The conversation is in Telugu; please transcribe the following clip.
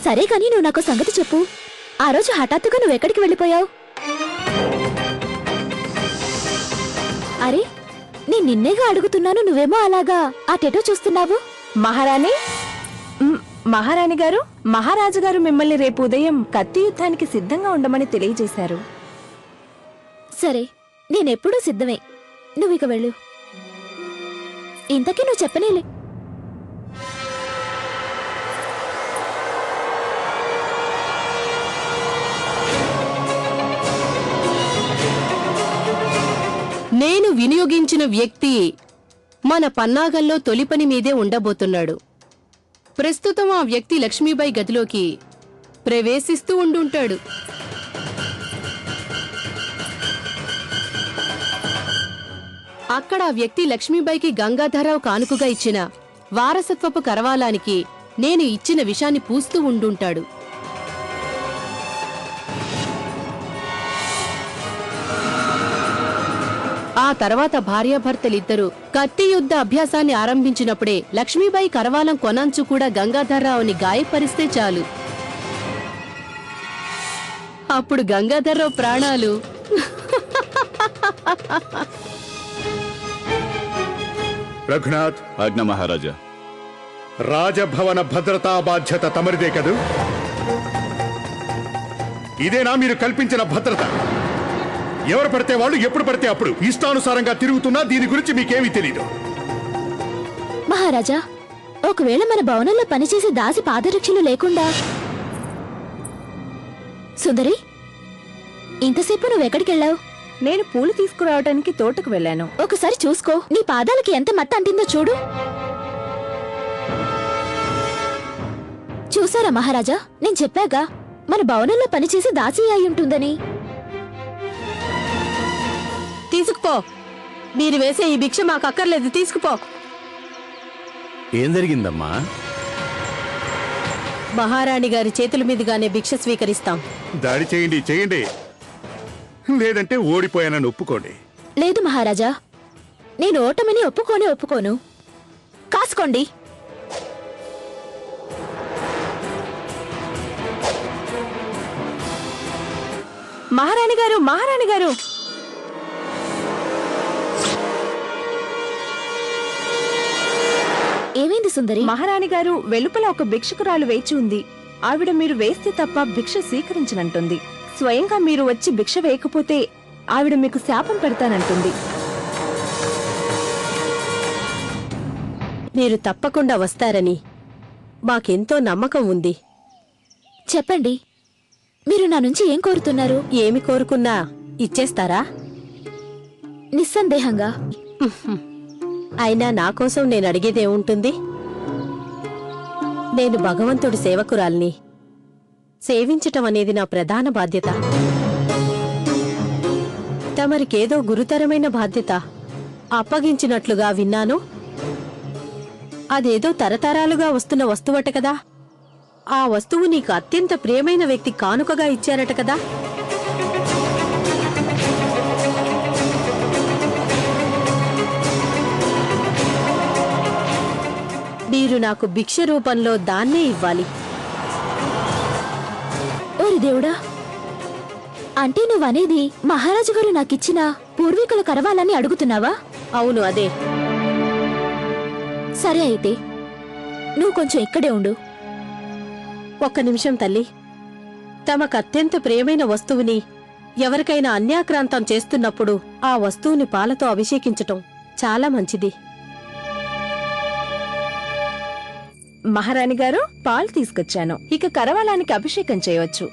సరే కానీ నువ్వు నాకు సంగతి చెప్పు. ఆ రోజు హఠాత్తుగా నువ్వెక్కడికి వెళ్ళిపోయావు? అరే, నేను నిన్నేగా అడుగుతున్నాను, నువ్వేమో అలాగా ఆ టెటో చూస్తున్నావు. మహారాణి గారు, మహారాజు గారు మిమ్మల్ని రేపు ఉదయం కత్తి యుద్ధానికి సిద్ధంగా ఉండమని తెలియజేశారు. సరే, నేనెప్పుడూ సిద్ధమే. నువ్విక వెళ్ళు. ఇంతకీ నువ్వు చెప్పనేలే. నేను వినియోగించిన వ్యక్తి మన పన్నాగంలో తొలిపని మీదే ఉండబోతున్నాడు. ప్రస్తుతం ఆ వ్యక్తి లక్ష్మీబాయి గదిలోకి ప్రవేశిస్తూ ఉండుంటాడు. అక్కడ ఆ వ్యక్తి లక్ష్మీబాయికి గంగాధరరావు కానుకగా ఇచ్చిన వారసత్వపు కరవాలానికి నేను ఇచ్చిన విషాన్ని పూస్తూ ఉండుంటాడు. ఆ తర్వాత భార్యాభర్తలిద్దరూ కత్తి యుద్ధ అభ్యాసాన్ని ఆరంభించినప్పుడే లక్ష్మీబాయి కరవాలం కొనంచు కూడా గంగాధర్రావుని గాయపరిస్తే చాలు. అప్పుడు గంగాధర్రావు ప్రాణాలు రఘునాథ్. ఆజ్ఞ మహారాజా. రాజభవన భద్రతా బాధ్యత తమరిదే కదూ? ఇదేనా మీరు కల్పించిన భద్రత? ఎవరు పడితే వాళ్ళు ఎప్పుడు పడితే అప్పుడు ఇష్టానుసారంగా తిరుగుతున్నా దీని గురించి మీకేమీ తెలీదు. మహారాజా, ఒకవేళ మన భవనంలో పనిచేసే దాసి పాదరక్షలు లేకుండా... సుందరి, ఇంతసేపు నువ్వెక్కడికెళ్ళావు? నేను పూలు తీసుకురావడానికి తోటకు వెళ్ళాను. ఒకసారి చూసుకో, నీ పాదాలకి ఎంత మట్ట అంటిందో చూడు. చూసారా మహారాజా, నేను చెప్పాగా మన భవనంలో పనిచేసే దాసి అయి ఉంటుందని. తీసుకుపో. మీరు వేసే ఈ భిక్ష మాకు అక్కర్లేదు, తీసుకుపో. ఏం జరిగిందమ్మా? మహారాణి గారి చేతుల మీదుగానే భిక్ష స్వీకరిస్తాం. దాడి చేయండి, చేయండి. లేదంటే ఓడిపోయానని ఒప్పుకోండి. లేదు మహారాజా, నేను ఓటమిని ఒప్పుకోను. కాసుకోండి. మహారాణి గారు, మహారాణి గారు! ఏమైంది సుందరి? మహారాణి గారు, వెలుపల ఒక భిక్షకురాలు వేచి ఉంది. ఆవిడ మీరు వేస్తే తప్ప భిక్ష స్వీకరించనంటుంది. స్వయంగా మీరు వచ్చి భిక్ష వేయకపోతే ఆవిడ మీకు శాపం పెడతానంటుంది. మీరు తప్పకుండా వస్తారని మాకెంతో నమ్మకం ఉంది. చెప్పండి, మీరు నా నుంచి ఏం కోరుతున్నారు? ఏమి కోరుకున్నా ఇచ్చేస్తారా? నిస్సందేహంగా. అయినా నా కోసం నేను అడిగేదేముంటుంది? నేను భగవంతుడి సేవకురాల్ని. సేవించటం అనేది నా ప్రధాన బాధ్యత. తమరికేదో గురుతరమైన బాధ్యత అప్పగించినట్లుగా విన్నాను. అదేదో తరతరాలుగా వస్తున్న వస్తువట కదా. ఆ వస్తువు నీకు అత్యంత ప్రియమైన వ్యక్తి కానుకగా ఇచ్చారట కదా. మీరు నాకు భిక్ష రూపంలో దాన్నే ఇవ్వాలి. ఓరి దేవుడా, అంటే నువ్వనేది మహారాజు గారు నాకిచ్చిన పూర్వీకుల కరవాలని అడుగుతున్నావా? అవును, అదే. సరే అయితే నువ్వు కొంచెం ఇక్కడే ఉండు. ఒక్క నిమిషం తల్లి. తమకు అత్యంత ప్రియమైన వస్తువుని ఎవరికైనా అన్యాక్రాంతం చేస్తున్నప్పుడు ఆ వస్తువుని పాలతో అభిషేకించటం చాలా మంచిది. మహారాణి గారు, పాలు తీసుకొచ్చాను. ఇక కరవాలానికి అభిషేకం చేయవచ్చు.